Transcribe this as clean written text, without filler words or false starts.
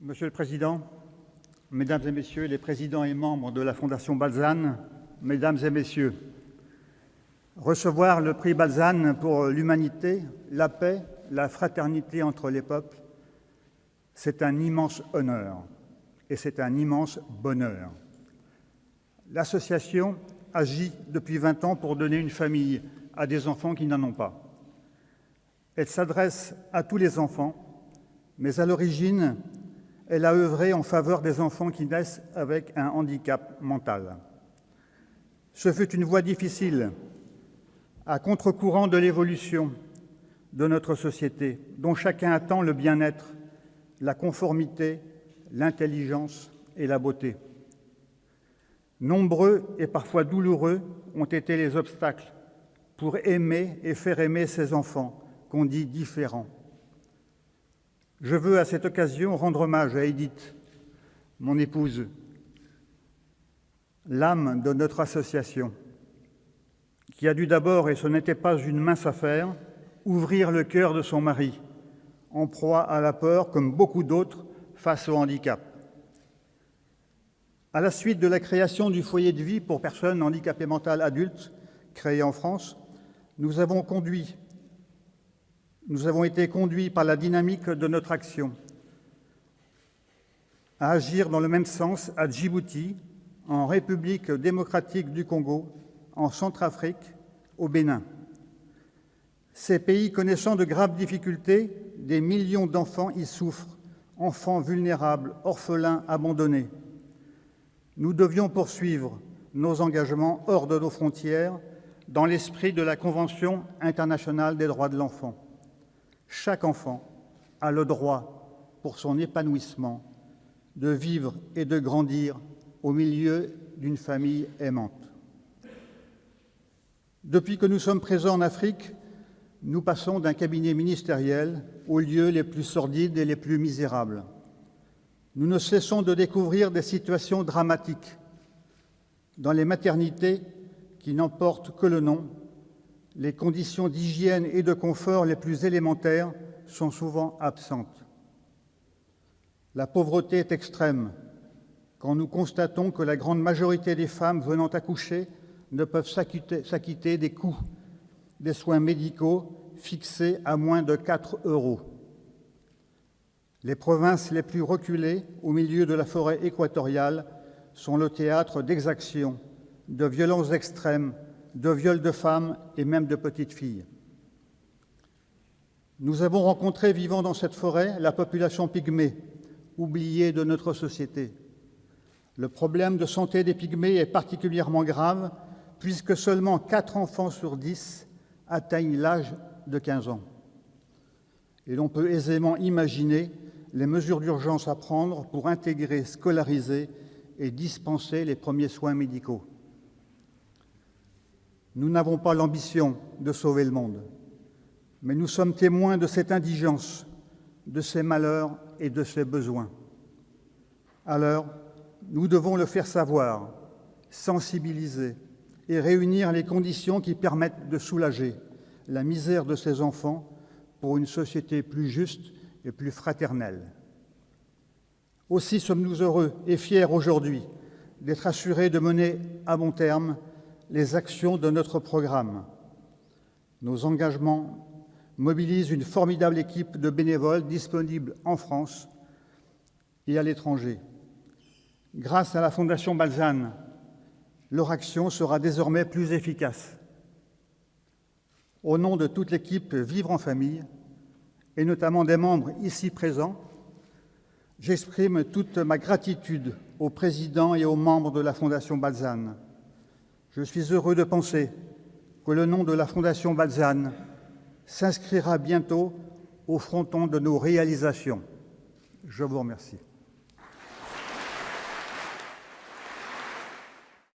Monsieur le Président, Mesdames et Messieurs les présidents et membres de la Fondation Balzan, Mesdames et Messieurs, recevoir le prix Balzan pour l'humanité, la paix, la fraternité entre les peuples, c'est un immense honneur et c'est un immense bonheur. L'association agit depuis 20 ans pour donner une famille à des enfants qui n'en ont pas. Elle s'adresse à tous les enfants, mais à l'origine, elle a œuvré en faveur des enfants qui naissent avec un handicap mental. Ce fut une voie difficile, à contre-courant de l'évolution de notre société, dont chacun attend le bien-être, la conformité, l'intelligence et la beauté. Nombreux et parfois douloureux ont été les obstacles pour aimer et faire aimer ces enfants qu'on dit différents. Je veux à cette occasion rendre hommage à Edith, mon épouse, l'âme de notre association, qui a dû d'abord, et ce n'était pas une mince affaire, ouvrir le cœur de son mari, en proie à la peur, comme beaucoup d'autres, face au handicap. À la suite de la création du foyer de vie pour personnes handicapées mentales adultes, créé en France, nous avons été conduits par la dynamique de notre action à agir dans le même sens à Djibouti, en République démocratique du Congo, en Centrafrique, au Bénin. Ces pays connaissant de graves difficultés, des millions d'enfants y souffrent, enfants vulnérables, orphelins, abandonnés. Nous devions poursuivre nos engagements hors de nos frontières dans l'esprit de la Convention internationale des droits de l'enfant. Chaque enfant a le droit, pour son épanouissement, de vivre et de grandir au milieu d'une famille aimante. Depuis que nous sommes présents en Afrique, nous passons d'un cabinet ministériel aux lieux les plus sordides et les plus misérables. Nous ne cessons de découvrir des situations dramatiques. Dans les maternités qui n'en portent que le nom, les conditions d'hygiène et de confort les plus élémentaires sont souvent absentes. La pauvreté est extrême quand nous constatons que la grande majorité des femmes venant accoucher ne peuvent s'acquitter des coûts des soins médicaux fixés à moins de 4 €. Les provinces les plus reculées, au milieu de la forêt équatoriale, sont le théâtre d'exactions, de violences extrêmes, de viols de femmes et même de petites filles. Nous avons rencontré, vivant dans cette forêt, la population pygmée, oubliée de notre société. Le problème de santé des pygmées est particulièrement grave, puisque seulement 4 enfants sur 10 atteignent l'âge de 15 ans. Et l'on peut aisément imaginer les mesures d'urgence à prendre pour intégrer, scolariser et dispenser les premiers soins médicaux. Nous n'avons pas l'ambition de sauver le monde, mais nous sommes témoins de cette indigence, de ces malheurs et de ces besoins. Alors, nous devons le faire savoir, sensibiliser et réunir les conditions qui permettent de soulager la misère de ces enfants pour une société plus juste et plus fraternelle. Aussi sommes-nous heureux et fiers aujourd'hui d'être assurés de mener à bon terme les actions de notre programme. Nos engagements mobilisent une formidable équipe de bénévoles disponibles en France et à l'étranger. Grâce à la Fondation Balzan, leur action sera désormais plus efficace. Au nom de toute l'équipe Vivre en famille, et notamment des membres ici présents, j'exprime toute ma gratitude au président et aux membres de la Fondation Balzan. Je suis heureux de penser que le nom de la Fondation Balzan s'inscrira bientôt au fronton de nos réalisations. Je vous remercie.